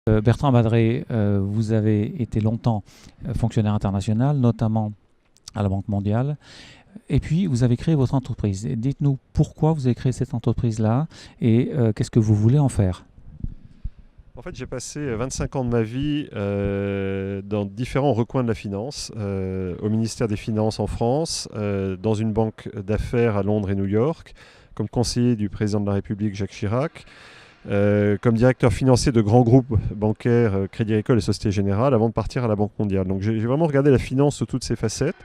Bertrand Badré, vous avez été longtemps fonctionnaire international, notamment à la Banque mondiale, et puis vous avez créé votre entreprise. Dites-nous pourquoi vous avez créé cette entreprise-là et qu'est-ce que vous voulez en faire? En fait, j'ai passé 25 ans de ma vie dans différents recoins de la finance, au ministère des Finances en France, dans une banque d'affaires à Londres et New York, comme conseiller du président de la République Jacques Chirac, comme directeur financier de grands groupes bancaires, Crédit Agricole et Société Générale, avant de partir à la Banque mondiale. Donc j'ai vraiment regardé la finance sous toutes ses facettes.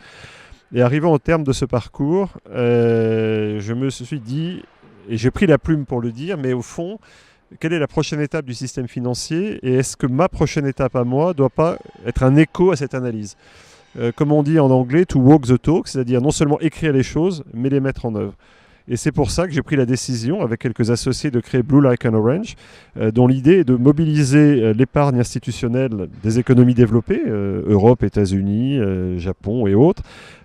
Et arrivant au terme de ce parcours, je me suis dit, et j'ai pris la plume pour le dire, mais au fond, quelle est la prochaine étape du système financier et est-ce que ma prochaine étape à moi ne doit pas être un écho à cette analyse comme on dit en anglais, to walk the talk, c'est-à-dire non seulement écrire les choses, mais les mettre en œuvre. Et c'est pour ça que j'ai pris la décision, avec quelques associés, de créer Blue Like an Orange, dont l'idée est de mobiliser l'épargne institutionnelle des économies développées, Europe, États-Unis, Japon et autres,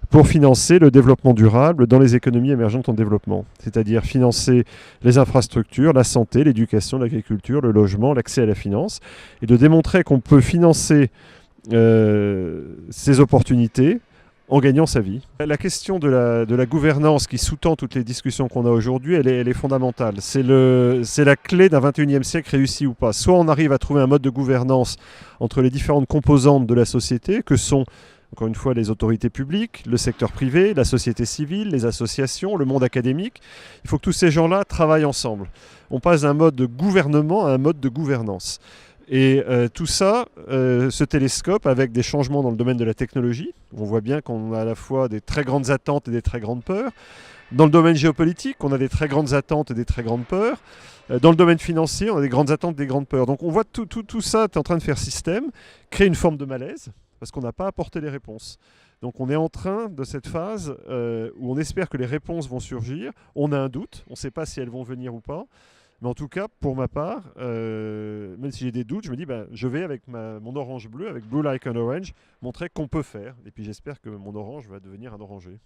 pour financer le développement durable dans les économies émergentes en développement. C'est-à-dire financer les infrastructures, la santé, l'éducation, l'agriculture, le logement, l'accès à la finance, et de démontrer qu'on peut financer ces opportunités en gagnant sa vie. La question de la gouvernance qui sous-tend toutes les discussions qu'on a aujourd'hui, elle est fondamentale. C'est la clé d'un 21e siècle réussi ou pas. Soit on arrive à trouver un mode de gouvernance entre les différentes composantes de la société, que sont encore une fois les autorités publiques, le secteur privé, la société civile, les associations, le monde académique. Il faut que tous ces gens-là travaillent ensemble. On passe d'un mode de gouvernement à un mode de gouvernance. Et tout ça se télescope avec des changements dans le domaine de la technologie. On voit bien qu'on a à la fois des très grandes attentes et des très grandes peurs. Dans le domaine géopolitique, on a des très grandes attentes et des très grandes peurs. Dans le domaine financier, on a des grandes attentes et des grandes peurs. Donc on voit tout ça est en train de faire système, créer une forme de malaise, parce qu'on n'a pas apporté les réponses. Donc on est en train de cette phase où on espère que les réponses vont surgir. On a un doute, on ne sait pas si elles vont venir ou pas. Mais en tout cas, pour ma part, même si j'ai des doutes, je me dis, je vais avec mon orange bleu, avec Blue Like an Orange, montrer qu'on peut faire. Et puis j'espère que mon orange va devenir un orangé.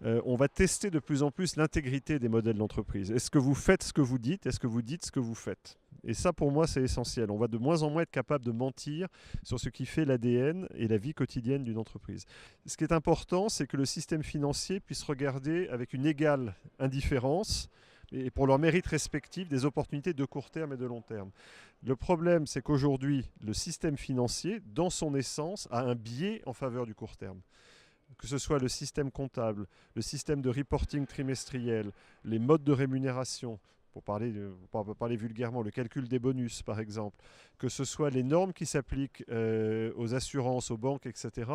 On va tester de plus en plus l'intégrité des modèles d'entreprise. Est-ce que vous faites ce que vous dites? Est-ce que vous dites ce que vous faites? Et ça, pour moi, c'est essentiel. On va de moins en moins être capable de mentir sur ce qui fait l'ADN et la vie quotidienne d'une entreprise. Ce qui est important, c'est que le système financier puisse regarder avec une égale indifférence et pour leurs mérites respectifs, des opportunités de court terme et de long terme. Le problème, c'est qu'aujourd'hui, le système financier, dans son essence, a un biais en faveur du court terme. Que ce soit le système comptable, le système de reporting trimestriel, les modes de rémunération, pour parler vulgairement, le calcul des bonus par exemple, que ce soit les normes qui s'appliquent aux assurances, aux banques, etc.,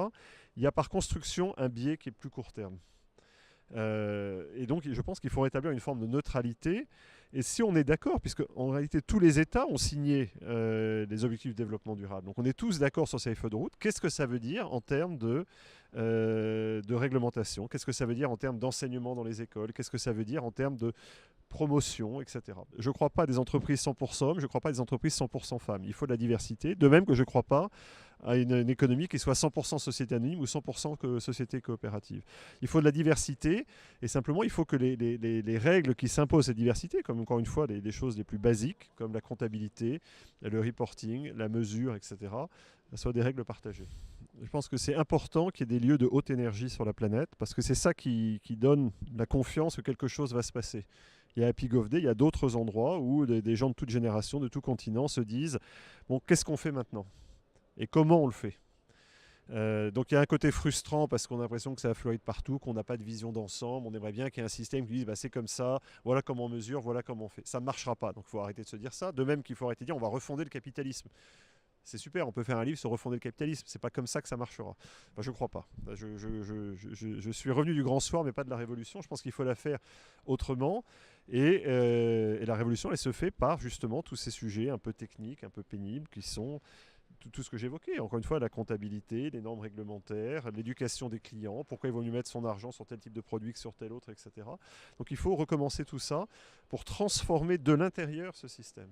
il y a par construction un biais qui est plus court terme. Et donc, je pense qu'il faut rétablir une forme de neutralité. Et si on est d'accord, puisque en réalité tous les États ont signé les objectifs de développement durable, donc on est tous d'accord sur ces feux de route, qu'est-ce que ça veut dire en termes de réglementation? Qu'est-ce que ça veut dire en termes d'enseignement dans les écoles? Qu'est-ce que ça veut dire en termes de promotion, etc. Je ne crois pas à des entreprises 100% hommes, je ne crois pas à des entreprises 100% femmes. Il faut de la diversité, de même que je ne crois pas à une économie qui soit 100% société anonyme ou 100% société coopérative. Il faut de la diversité et simplement il faut que les règles qui s'imposent à cette diversité, comme encore une fois les choses les plus basiques, comme la comptabilité, le reporting, la mesure, etc., soient des règles partagées. Je pense que c'est important qu'il y ait des lieux de haute énergie sur la planète parce que c'est ça qui donne la confiance que quelque chose va se passer. Il y a Happy Golf Day, il y a d'autres endroits où des gens de toute génération, de tout continent se disent bon, qu'est-ce qu'on fait maintenant? Et comment on le fait? Donc il y a un côté frustrant parce qu'on a l'impression que ça fleurit de partout, qu'on n'a pas de vision d'ensemble. On aimerait bien qu'il y ait un système qui dise c'est comme ça, voilà comment on mesure, voilà comment on fait. Ça ne marchera pas, donc il faut arrêter de se dire ça. De même qu'il faut arrêter de dire on va refonder le capitalisme. C'est super, on peut faire un livre sur refonder le capitalisme. C'est pas comme ça que ça marchera. Je crois pas. Je suis revenu du grand soir, mais pas de la révolution. Je pense qu'il faut la faire autrement. Et la révolution, elle se fait par justement tous ces sujets un peu techniques, un peu pénibles, qui sont tout ce que j'évoquais. Encore une fois, la comptabilité, les normes réglementaires, l'éducation des clients, pourquoi il vaut mieux mettre son argent sur tel type de produit que sur tel autre, etc. Donc il faut recommencer tout ça pour transformer de l'intérieur ce système.